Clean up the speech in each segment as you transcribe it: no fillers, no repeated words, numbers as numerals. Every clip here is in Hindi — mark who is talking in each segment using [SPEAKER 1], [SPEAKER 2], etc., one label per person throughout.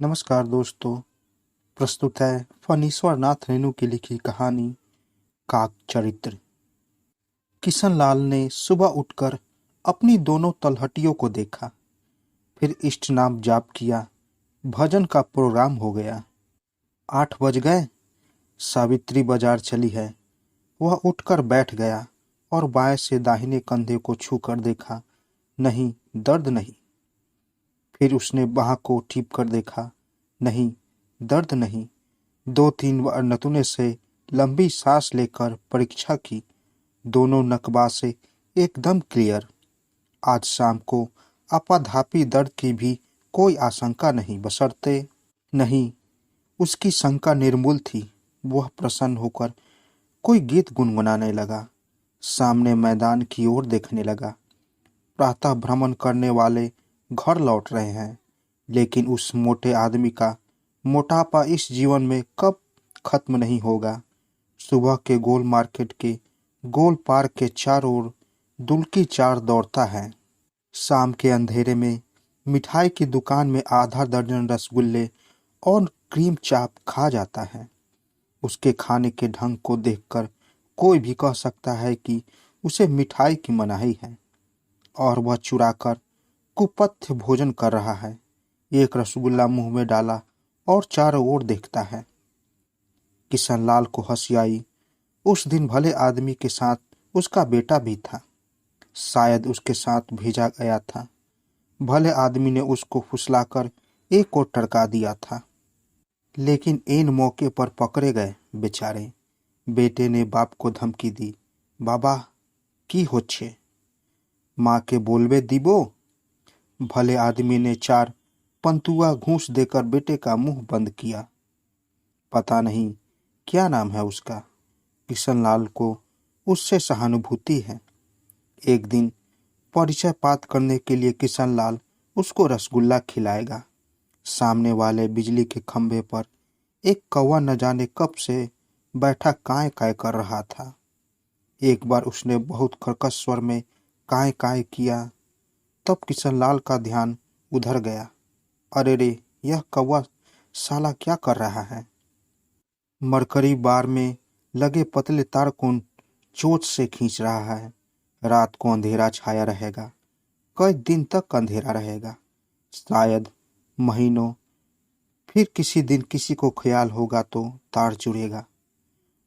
[SPEAKER 1] नमस्कार दोस्तों। प्रस्तुत है फणीश्वर नाथ रेणु की लिखी कहानी काक चरित्र। किशन लाल ने सुबह उठकर अपनी दोनों तलहटियों को देखा, फिर इष्ट नाम जाप किया। भजन का प्रोग्राम हो गया। 8 बज गए। सावित्री बाजार चली है। वह उठकर बैठ गया और बाएं से दाहिने कंधे को छूकर देखा। नहीं, दर्द नहीं। फिर उसने बाह को टीप कर देखा। नहीं, दर्द नहीं। 2-3 बार नतूने से लंबी सांस लेकर परीक्षा की। दोनों नकबा से एकदम क्लियर। आज शाम को आपाधापी दर्द की भी कोई आशंका नहीं, बशर्ते नहीं। उसकी शंका निर्मूल थी। वह प्रसन्न होकर कोई गीत गुनगुनाने लगा। सामने मैदान की ओर देखने लगा। प्रातः भ्रमण करने वाले घर लौट रहे हैं, लेकिन उस मोटे आदमी का मोटापा इस जीवन में कब खत्म नहीं होगा। सुबह के गोल मार्केट के गोल पार्क के चारों ओर दुल्की चार दौड़ता है। शाम के अंधेरे में मिठाई की दुकान में आधा दर्जन रसगुल्ले और क्रीम चाप खा जाता है। उसके खाने के ढंग को देखकर कोई भी कह सकता है कि उसे मिठाई की मनाही है, और वह चुराकर कुपथ्य भोजन कर रहा है। एक रसगुल्ला मुंह में डाला और चारों ओर देखता है। किशन लाल को हंसी आई। उस दिन भले आदमी के साथ उसका बेटा भी था। शायद उसके साथ भेजा गया था। भले आदमी ने उसको फुसलाकर एक और टरका दिया था, लेकिन ऐन मौके पर पकड़े गए बेचारे। बेटे ने बाप को धमकी दी, बाबा की होच्छे, माँ के बोलबे दीबो। भले आदमी ने 4 पंतुआ घूंस देकर बेटे का मुंह बंद किया। पता नहीं क्या नाम है उसका। किशन लाल को उससे सहानुभूति है। एक दिन परिचय पात करने के लिए किशन लाल उसको रसगुल्ला खिलाएगा। सामने वाले बिजली के खंभे पर एक कौवा न जाने कब से बैठा काय काय कर रहा था। एक बार उसने बहुत कर्कश स्वर में काय काय किया। तब किशन लाल का ध्यान उधर गया। अरे रे, यह कौवा साला क्या कर रहा है। मरकरी बार में लगे पतले तार को चोंच से खींच रहा है। रात को अंधेरा छाया रहेगा। कई दिन तक अंधेरा रहेगा, शायद महीनों। फिर किसी दिन किसी को ख्याल होगा तो तार जुड़ेगा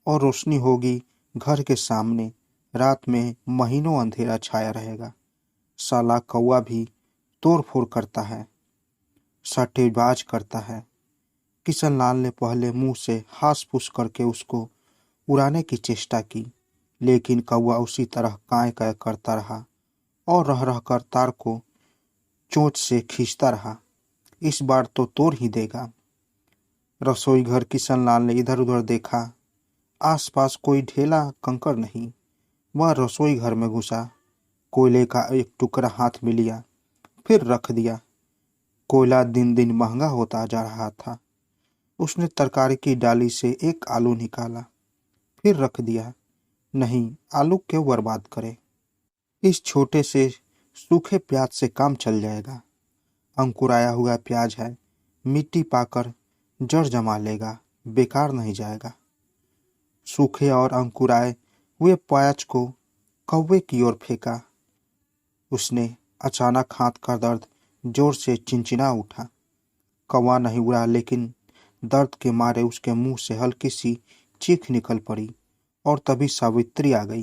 [SPEAKER 1] और रोशनी होगी घर के सामने। रात में महीनों अंधेरा छाया रहेगा। साला कौवा भी तोड़ फोड़ करता है, सट्टेबाज करता है। किशन लाल ने पहले मुंह से हास फूस करके उसको उड़ाने की चेष्टा की, लेकिन कौवा उसी तरह काय काय करता रहा और रह रह कर तार को चोंच से खींचता रहा। इस बार तो तोड़ ही देगा। रसोई घर किशन लाल ने इधर उधर देखा। आसपास कोई ढेला कंकड़ नहीं। वह रसोई घर में घुसा। कोयले का एक टुकड़ा हाथ में लिया, फिर रख दिया। कोयला दिन दिन महंगा होता जा रहा था। उसने तरकारी की डाली से एक आलू निकाला, फिर रख दिया। नहीं, आलू क्यों बर्बाद करे। इस छोटे से सूखे प्याज से काम चल जाएगा। अंकुराया हुआ प्याज है, मिट्टी पाकर जड़ जमा लेगा, बेकार नहीं जाएगा। सूखे और अंकुराए हुए प्याज को कौवे की ओर फेंका। उसने अचानक हाथ का दर्द जोर से चिनचिना उठा। कौवा नहीं उड़ा, लेकिन दर्द के मारे उसके मुंह से हल्की सी चीख निकल पड़ी। और तभी सावित्री आ गई।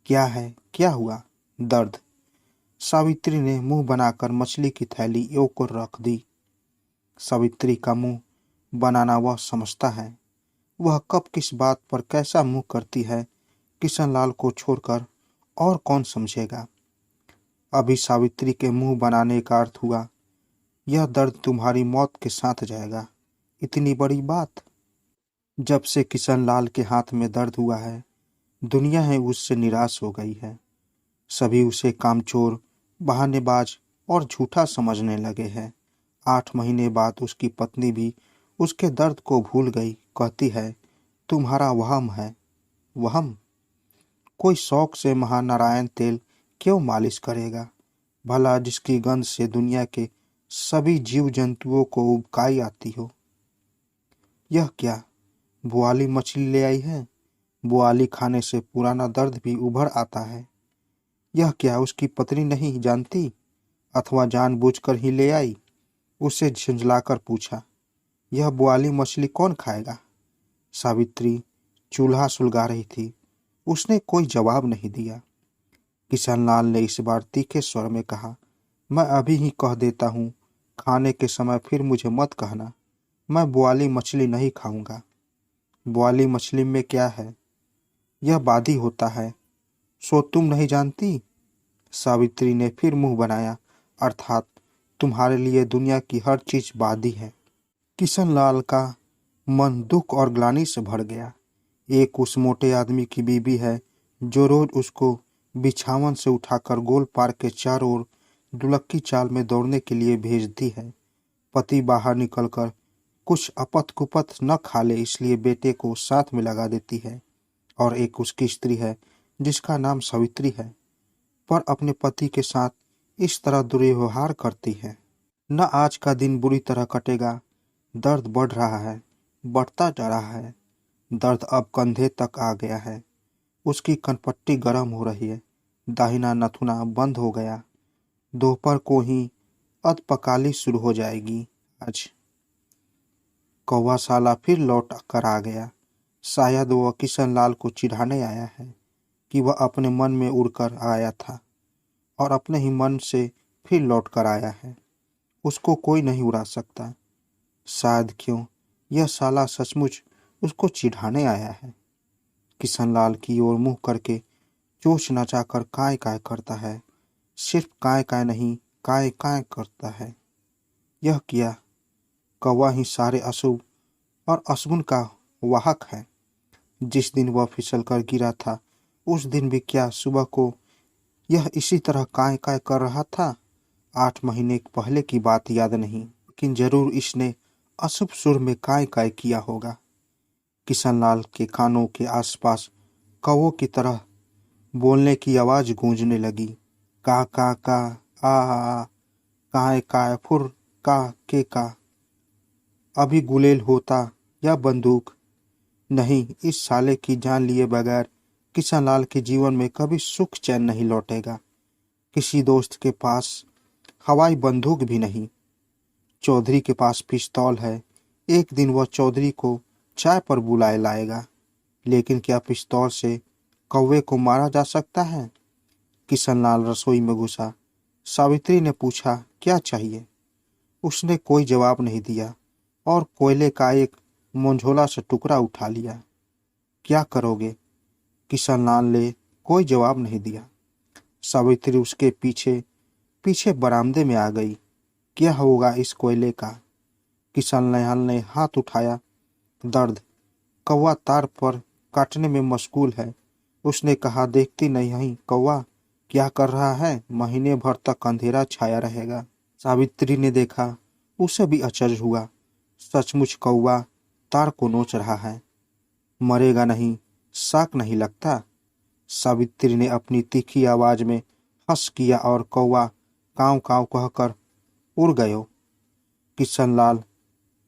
[SPEAKER 1] क्या है, क्या हुआ। दर्द। सावित्री ने मुंह बनाकर मछली की थैली ओर रख दी। सावित्री का मुंह बनाना वह समझता है। वह कब किस बात पर कैसा मुंह करती है, किशन लाल को छोड़कर और कौन समझेगा। अभी सावित्री के मुंह बनाने का अर्थ हुआ, यह दर्द तुम्हारी मौत के साथ जाएगा। इतनी बड़ी बात। जब से किशन लाल के हाथ में दर्द हुआ है, दुनिया है उससे निराश हो गई है। सभी उसे कामचोर, बहानेबाज और झूठा समझने लगे हैं। 8 महीने बाद उसकी पत्नी भी उसके दर्द को भूल गई। कहती है, तुम्हारा वहम है। वहम? कोई शौक से महानारायण तेल क्यों मालिश करेगा। भला जिसकी गंध से दुनिया के सभी जीव जंतुओं को उबकाई आती हो। यह क्या, बुआली मछली ले आई है? बुआली खाने से पुराना दर्द भी उभर आता है। यह क्या, उसकी पत्नी नहीं जानती अथवा जानबूझकर ही ले आई? उसे झुंझलाकर पूछा। यह बुआली मछली कौन खाएगा? सावित्री चूल्हा सुलगा रही थी। उसने कोई जवाब नहीं दिया। किशनलाल ने इस बार तीखे स्वर में कहा, मैं अभी ही कह देता हूँ, खाने के समय फिर मुझे मत कहना। मैं बुआली मछली नहीं खाऊंगा। बुआली मछली में क्या है? यह बादी होता है, सो तुम नहीं जानती? सावित्री ने फिर मुंह बनाया। अर्थात तुम्हारे लिए दुनिया की हर चीज बादी है। किशनलाल का मन दुख और ग्लानि से भर गया। एक उस मोटे आदमी की बीवी है जो रोज उसको बिछावन से उठाकर गोल पार्क के चारों ओर दुलक्की चाल में दौड़ने के लिए भेजती है। पति बाहर निकलकर कुछ अपत कुपत न खा ले इसलिए बेटे को साथ में लगा देती है। और एक उसकी स्त्री है जिसका नाम सावित्री है, पर अपने पति के साथ इस तरह दुर्व्यवहार करती है। न आज का दिन बुरी तरह कटेगा। दर्द बढ़ रहा है, बढ़ता जा रहा है। दर्द अब कंधे तक आ गया है। उसकी कनपट्टी गर्म हो रही है। दाहिना नथुना बंद हो गया। दोपहर को ही अधपकाली शुरू हो जाएगी। आज कौवा साला फिर लौट कर आ गया। शायद वह किशनलाल को चिढ़ाने आया है कि वह अपने मन में उड़कर आया था और अपने ही मन से फिर लौट कर आया है। उसको कोई नहीं उड़ा सकता। शायद क्यों यह साला सचमुच उसको चिढ़ाने आया है। किशनलाल की ओर मुंह करके चोंच नचाकर काय काय करता है। सिर्फ काय काय नहीं, काय काय करता है। यह किया, कौवा ही सारे अशुभ और अशुभ का वाहक है। जिस दिन वह फिसल कर गिरा था उस दिन भी क्या सुबह को यह इसी तरह काय काय कर रहा था? 8 महीने पहले की बात याद नहीं, लेकिन जरूर इसने अशुभ सुर में काय काय किया होगा। किशनलाल के कानों के आसपास कौवों की तरह बोलने की आवाज गूंजने लगी। का आ काय काय फुर का के का। अभी गुलेल होता या बंदूक। नहीं, इस साले की जान लिए बगैर किशनलाल के जीवन में कभी सुख चैन नहीं लौटेगा। किसी दोस्त के पास हवाई बंदूक भी नहीं। चौधरी के पास पिस्तौल है। एक दिन वह चौधरी को चाय पर बुलाए लाएगा। लेकिन क्या पिस्तौल से कौवे को मारा जा सकता है? किशनलाल रसोई में घुसा। सावित्री ने पूछा, क्या चाहिए? उसने कोई जवाब नहीं दिया और कोयले का एक मंझोला से टुकड़ा उठा लिया। क्या करोगे? किशनलाल ने कोई जवाब नहीं दिया। सावित्री उसके पीछे पीछे बरामदे में आ गई। क्या होगा इस कोयले का? किशनलाल ने हाथ उठाया। दर्द। कौवा तार पर काटने में मशगूल है। उसने कहा, देखती नहीं कौवा क्या कर रहा है? महीने भर तक अंधेरा छाया रहेगा। सावित्री ने देखा। उसे भी अचरज हुआ। सचमुच कौवा तार को नोच रहा है। मरेगा नहीं, साक नहीं लगता। सावित्री ने अपनी तीखी आवाज में हंस किया और कौवा काव काव कहकर उड़ गयो। किशनलाल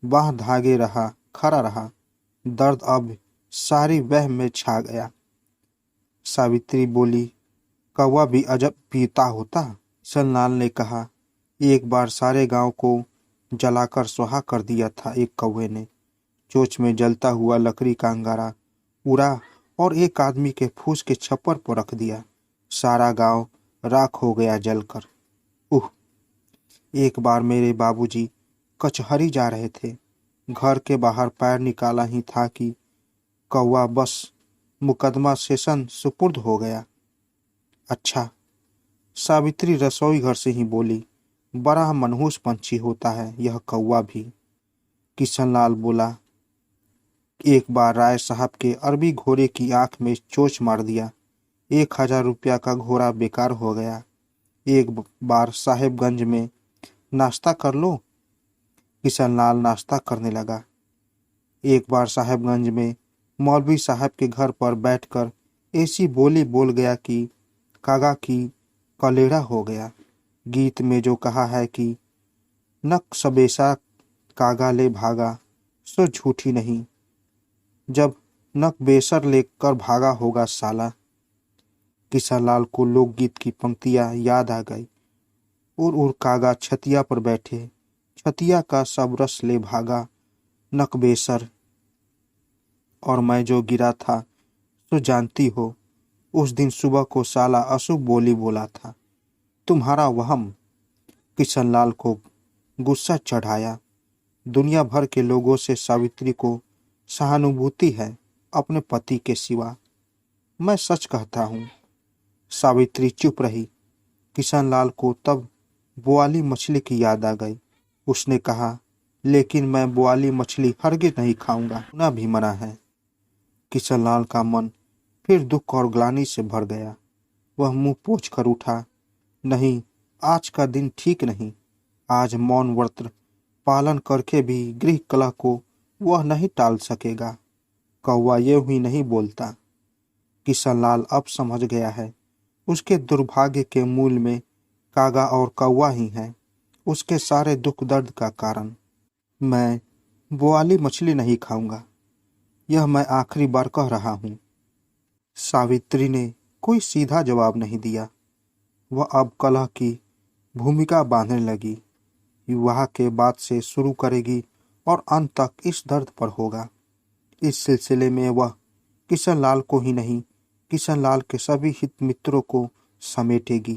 [SPEAKER 1] बाह धागे रहा, खड़ा रहा। दर्द अब सारी वह में छा गया। सावित्री बोली, कौवा भी अजब पीता होता। किशनलाल ने कहा, एक बार सारे गांव को जलाकर सुहा कर दिया था एक कौवे ने। चोंच में जलता हुआ लकड़ी का अंगारा उड़ा और एक आदमी के फूस के छप्पर पर रख दिया। सारा गांव राख हो गया जलकर। उह! एक बार मेरे बाबूजी कचहरी जा रहे थे। घर के बाहर पैर निकाला ही था कि कौवा बस मुकदमा सेशन सुपुर्द हो गया। अच्छा। सावित्री रसोई घर से ही बोली, बड़ा मनहूस पंछी होता है यह कौवा भी। किशनलाल बोला, एक बार राय साहब के अरबी घोड़े की आंख में चोंच मार दिया। 1000 रुपया का घोड़ा बेकार हो गया। एक बार साहेबगंज में नाश्ता कर लो। किशनलाल नाश्ता करने लगा। एक बार साहेबगंज में मौलवी साहब के घर पर बैठकर ऐसी बोली बोल गया कि कागा की कलेड़ा हो गया। गीत में जो कहा है कि नक सबेसा कागा ले भागा, सो झूठी नहीं। जब नक बेसर लेकर भागा होगा साला। किशनलाल को लोकगीत की पंक्तियां याद आ गई। उड़ उड़ कागा छतिया पर बैठे, छतिया का सब रस ले भागा नक बेसर। और मैं जो गिरा था तो जानती हो, उस दिन सुबह को साला अशुभ बोली बोला था। तुम्हारा वहम। किशनलाल को गुस्सा चढ़ाया। दुनिया भर के लोगों से सावित्री को सहानुभूति है अपने पति के सिवा। मैं सच कहता हूँ। सावित्री चुप रही। किशनलाल को तब बुआली मछली की याद आ गई। उसने कहा, लेकिन मैं बुआली मछली हरगिज नहीं खाऊंगा, ना भी मना है। किशनलाल का मन फिर दुख और ग्लानि से भर गया। वह मुंह पोंछ कर उठा। नहीं, आज का दिन ठीक नहीं। आज मौन व्रत पालन करके भी गृह कलह को वह नहीं टाल सकेगा। कौवा ये ही नहीं बोलता। किशनलाल अब समझ गया है, उसके दुर्भाग्य के मूल में कागा और कौवा ही हैं, उसके सारे दुख दर्द का कारण। मैं बुआली मछली नहीं खाऊंगा, यह मैं आखिरी बार कह रहा हूँ। सावित्री ने कोई सीधा जवाब नहीं दिया। वह अब कलह की भूमिका बांधने लगी। विवाह के बाद से शुरू करेगी और अंत तक इस दर्द पर होगा। इस सिलसिले में वह किशनलाल को ही नहीं, किशनलाल के सभी हित मित्रों को समेटेगी।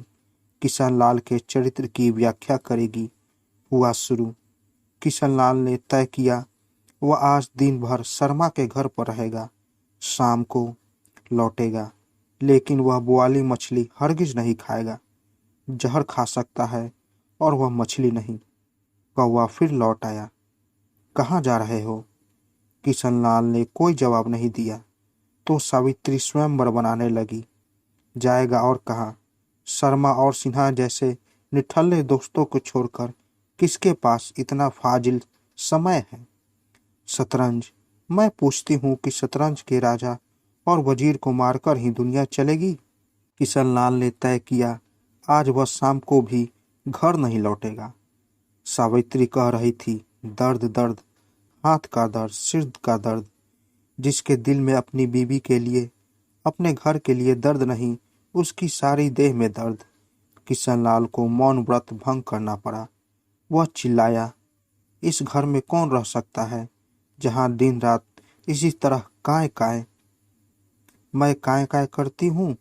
[SPEAKER 1] किशनलाल के चरित्र की व्याख्या करेगी। हुआ शुरू। किशनलाल ने तय किया, वह आज दिन भर शर्मा के घर पर रहेगा, शाम को लौटेगा। लेकिन वह बुआली मछली हरगिज नहीं खाएगा। जहर खा सकता है और वह मछली नहीं। कौवा फिर लौट आया। कहाँ जा रहे हो? किशनलाल ने कोई जवाब नहीं दिया तो सावित्री स्वयंवर बनाने लगी। जाएगा और कहाँ? शर्मा और सिन्हा जैसे निठल्ले दोस्तों को छोड़कर किसके पास इतना फाजिल समय है? शतरंज। मैं पूछती हूँ कि शतरंज के राजा और वजीर को मारकर ही दुनिया चलेगी। किशनलाल ने तय किया, आज वह शाम को भी घर नहीं लौटेगा। सावित्री कह रही थी, दर्द दर्द, हाथ का दर्द, सिर का दर्द। जिसके दिल में अपनी बीवी के लिए, अपने घर के लिए दर्द नहीं, उसकी सारी देह में दर्द। किशनलाल को मौन व्रत भंग करना पड़ा। वह चिल्लाया, इस घर में कौन रह सकता है जहाँ दिन रात इसी तरह काय काय? मैं काय काय करती हूँ।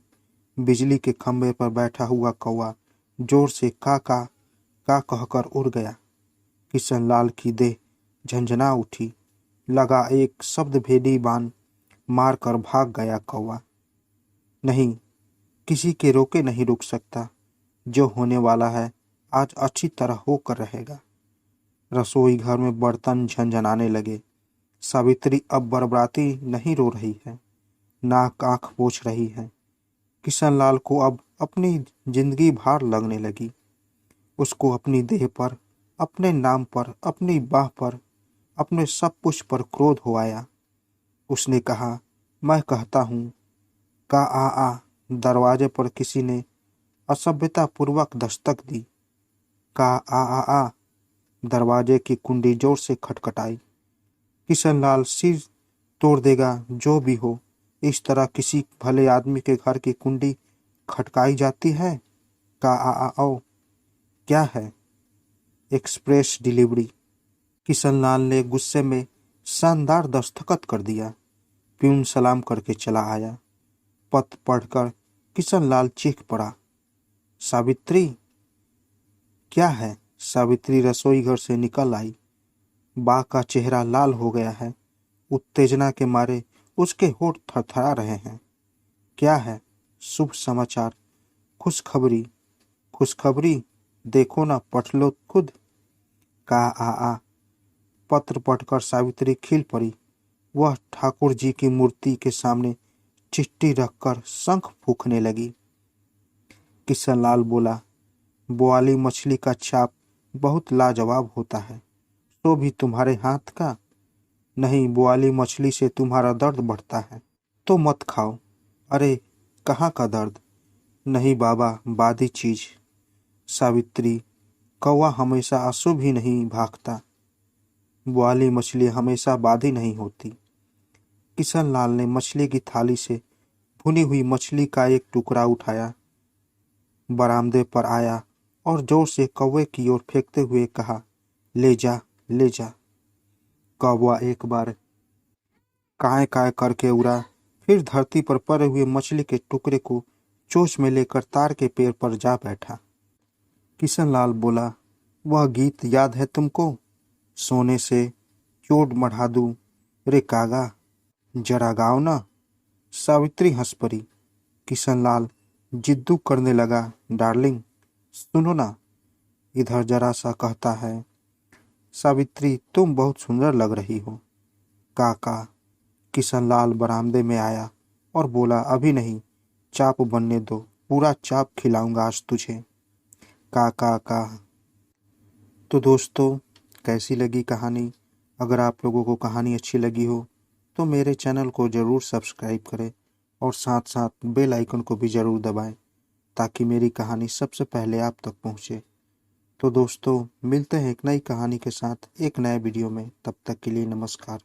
[SPEAKER 1] बिजली के खंभे पर बैठा हुआ कौवा जोर से का कहकर उड़ गया। किशनलाल की देह झंझना उठी। लगा एक शब्द भेदी बाण मारकर भाग गया कौवा। नहीं, किसी के रोके नहीं रुक सकता। जो होने वाला है आज अच्छी तरह होकर रहेगा। रसोई घर में बर्तन झंझनाने लगे। सावित्री अब बरबराती नहीं रो रही है, नाक आंख पोंछ रही है। किशनलाल को अब अपनी जिंदगी भार लगने लगी। उसको अपनी देह पर, अपने नाम पर, अपनी बाह पर, अपने सब कुछ पर क्रोध हो आया। उसने कहा, मैं कहता हूँ। का आ। दरवाजे पर किसी ने असभ्यतापूर्वक दस्तक दी। का आ। दरवाजे की कुंडी जोर से खटखटाई। किशनलाल सिर तोड़ देगा जो भी हो। इस तरह किसी भले आदमी के घर की कुंडी खटकाई जाती है? का आओ। क्या है? Express delivery. किशनलाल ने गुस्से में शानदार दस्तखत कर दिया। प्यून सलाम करके चला आया। पत्र पढ़कर किशनलाल चीख पड़ा, सावित्री। क्या है? सावित्री रसोई घर से निकल आई। बा का चेहरा लाल हो गया है। उत्तेजना के मारे उसके होंठ थरथरा रहे हैं। क्या है? शुभ समाचार, खुशखबरी। खुशखबरी? देखो ना, पढ़ लो खुद। का आ। पत्र पढ़कर सावित्री खिल पड़ी। वह ठाकुर जी की मूर्ति के सामने चिट्ठी रखकर शंख फूंकने लगी। किशनलाल बोला, बुआली मछली का छाप बहुत लाजवाब होता है, तो भी तुम्हारे हाथ का? नहीं, बुआली मछली से तुम्हारा दर्द बढ़ता है तो मत खाओ। अरे, कहाँ का दर्द? नहीं बाबा, बादी चीज। सावित्री, कौवा हमेशा अशुभ ही नहीं भागता, ग्वाली मछली हमेशा बाधी नहीं होती। किशनलाल ने मछली की थाली से भुनी हुई मछली का एक टुकड़ा उठाया, बरामदे पर आया और जोर से कौवे की ओर फेंकते हुए कहा, ले जा, ले जा। कौवा एक बार काय काय करके उड़ा, फिर धरती पर पड़े हुए मछली के टुकड़े को चोंच में लेकर तार के पेड़ पर जा बैठा। किशनलाल बोला, वह गीत याद है तुमको? सोने से चोट मढ़ा दूं रे कागा, जरा गाओ ना। सावित्री हंस पड़ी। किशनलाल जिद्दू करने लगा, डार्लिंग सुनो ना, इधर जरा सा कहता है। सावित्री, तुम बहुत सुंदर लग रही हो। काका। किशनलाल बरामदे में आया और बोला, अभी नहीं, चाप बनने दो, पूरा चाप खिलाऊंगा आज तुझे। काका का। तो दोस्तों, कैसी लगी कहानी? अगर आप लोगों को कहानी अच्छी लगी हो तो मेरे चैनल को ज़रूर सब्सक्राइब करें और साथ साथ बेल आइकन को भी ज़रूर दबाएं ताकि मेरी कहानी सबसे पहले आप तक पहुंचे। तो दोस्तों, मिलते हैं एक नई कहानी के साथ एक नए वीडियो में। तब तक के लिए नमस्कार।